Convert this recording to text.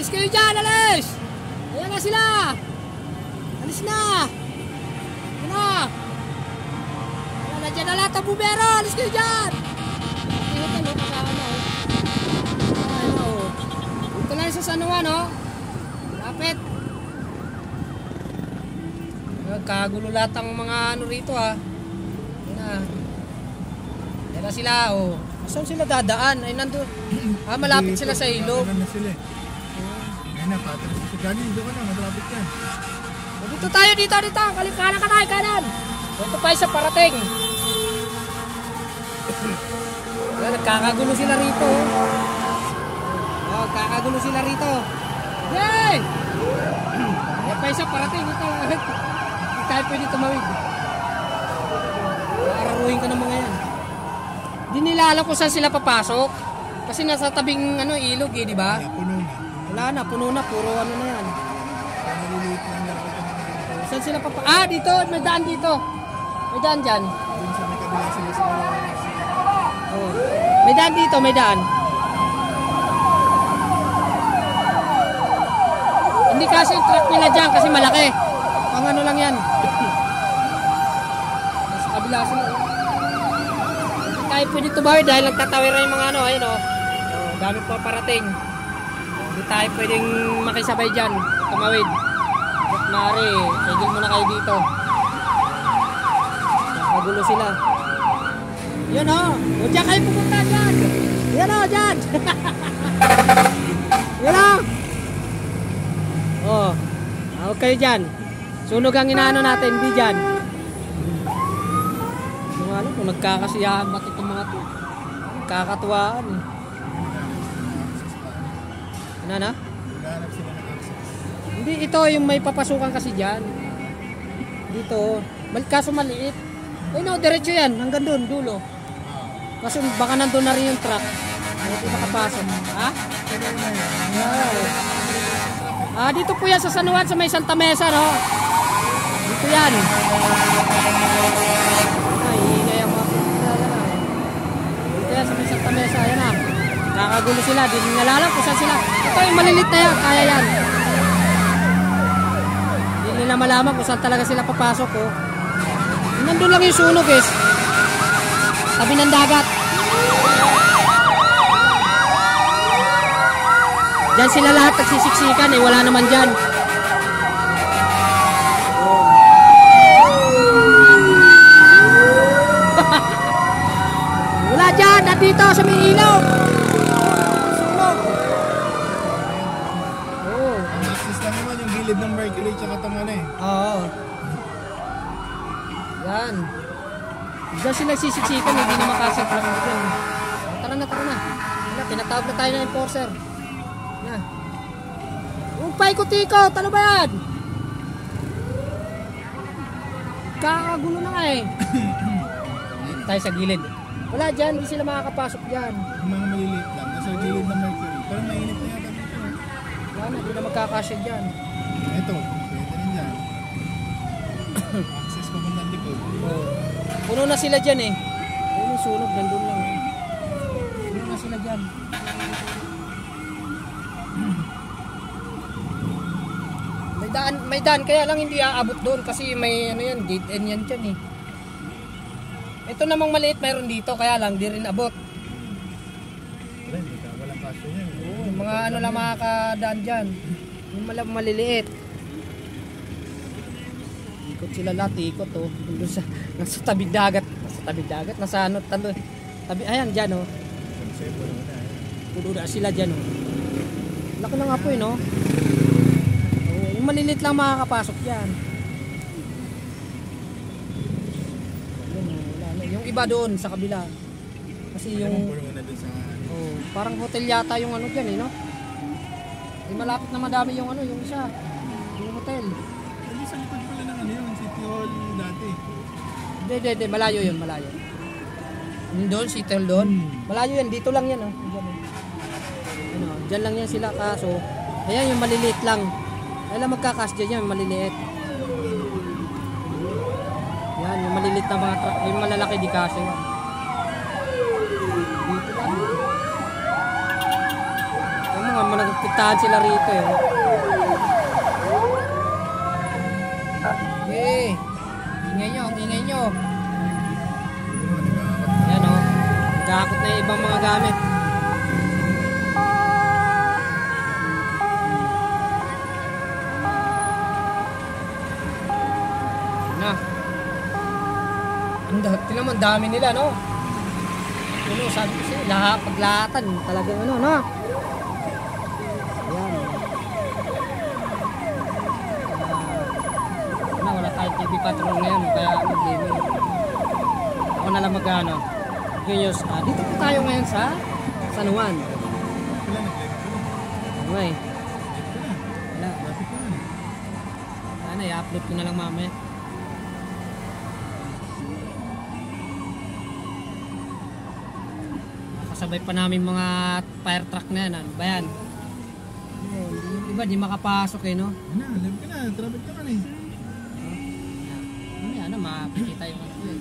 Alis kayo dyan, alis! Ayan na sila! Alis na! Ayan na! Ayan na dyan na lahat ang bumero! Alis kayo dyan! Ito no, kasama na oh. Ito lang sa San Juan oh. Lapit. Kagulo lahat ang mga ano rito ha. Ayan na. Ayan na sila oh. Saan sila dadaan? Ay nandun. Malapit sila sa ilog. Ayan na sila. Ayan na, patras sa galing. Doon ka na, malapit yan. Dito tayo, dito. Kanan ka tayo, kanan. Ito pa isa parating. Ayan, nagkakagulo sila rito. Kakagulo sila rito. Yay! Ayan pa isa parating. Ito. Hindi tayo pwede tumawid. Araruhin ka ng mga yan. Di nila alam kung saan sila papasok. Kasi nasa tabing ano, ilog eh, di ba? Puno na. Wala na, puno na. Puro ano na yan. Maliliit lang na. Saan sila papasok? Dito. May daan dito. May daan dyan. Doon sa may kabila sila sa Oh. May daan dito, may daan. Hindi kasi yung truck nila dyan kasi malaki. Ang ano lang yan. Nasa kabila sila. Hindi tayo pwede tumawid dahil nagtatawiran yung mga ano. Ayun o. Dami pa parating. Hindi tayo pwedeng makisabay dyan. Tumawid. Mari, tigil muna kayo dito. Nakagulo sila. Yan o. O dyan kayo pupunta dyan. Yan o, dyan. Yan o. O. Huwag kayo dyan. Sunog ang inaano natin. Hindi dyan. Hindi mo alam kung nagkakasiyahan ba't itong mga to. Nagkakatuwaan. Ano na? Naghahanap sila ng access. Hindi, ito yung may papasukan kasi dyan. Dito. Kaso maliit. Eh no, diretso yan. Hanggang doon, dulo. Kaso baka nandun na rin yung truck. Hindi makapasok. Ha? Dito po yan sa San Juan, sa may Santa Mesa, no? Dito yan. Ingay ang mga pupunta. Dito yan sa may Santa Mesa. Ayan na. Kakagulo sila. Di nalalam kung saan sila. Ito yung malilit na yan. Kaya yan. Hindi nila malaman kung saan talaga sila papasok, oh. Nandun lang yung sunog, guys. Tabi ng dagat. Diyan sila lahat nagsisiksikan, eh. Wala naman dyan. Wala dyan. Nandito sa may ilog. Sunog. Ang access lang naman yung gilid ng Mercury tsaka itong ano eh. Oo. Yan. Diyan sila sisiksikan, hindi na makasap lang dyan. Tara na. Tinatawag na tayo ng enforcer. Na. Huwag paikot-ikot. Ano ba yan? Kakagulo na nga eh. Tayo sa gilid. Wala dyan, hindi sila makakapasok dyan. Yung mga maliliit lang. Nasa gilid ng Mercury. Pero mainit na yata dito. Wala na, hindi na magkakasya dyan. Ito, pwede rin dyan. Access papuntang likod. Puno na sila dyan eh. Ayun yung sunog, nandun lang eh. Puno na sila dyan. May daan, kaya lang hindi aabot doon kasi may ano yan, dead end yan dyan eh. Ito namang maliit mayroon dito, kaya lang di rin abot. Walang kasya yan. Oo, mga ano lang makakadaan dyan. Yung maliliit. Ikot sila lahat, ikot oh. Nasa tabing dagat. Nasa ano, tabi, ayan dyan oh. Puno na sila dyan oh. Laki ng apoy no. Yung malilit lang makakapasok dyan. Yung iba doon sa kabila. Kasi yung parang hotel yata yung ano dyan eh no. Malapit na madami yung ano, yung isa. Yung hotel. Hindi sa likod pala ng ano yung City Hall dati. Hindi, malayo yun, malayo. Doon, City Hall doon. Malayo yan, dito lang yan oh. Diyan lang yan sila kaso. Ayan yung maliliit lang. Kaya lang magkakas dyan yan, maliliit. Yan, yung maliliit na mga truck. Yung malalaki di kasi yan. Dito lang. Yung mga pupuntahan sila rito eh. Okay. Ingay nyo, ingay nyo. Ayan o. Nagkakot na yung ibang mga gamit. Na. Tingnan mo, ang dami nila, no? Ano, sabi ko siya, paglahatan, talagang ano, no? Ayan. Wala tayong TV patrol ngayon, kaya mag-game. Ako na lang mag-ano. Dito po tayo ngayon sa San Juan. Okay. Wala. Ano, i-upload ko na lang mamaya. Kasabay pa namin mga fire truck na yan. Ano ba yan? Yung iba di makapasok eh, no? Ano, alam ka na, traffic ka na eh. Ano, makikita yung ano yun.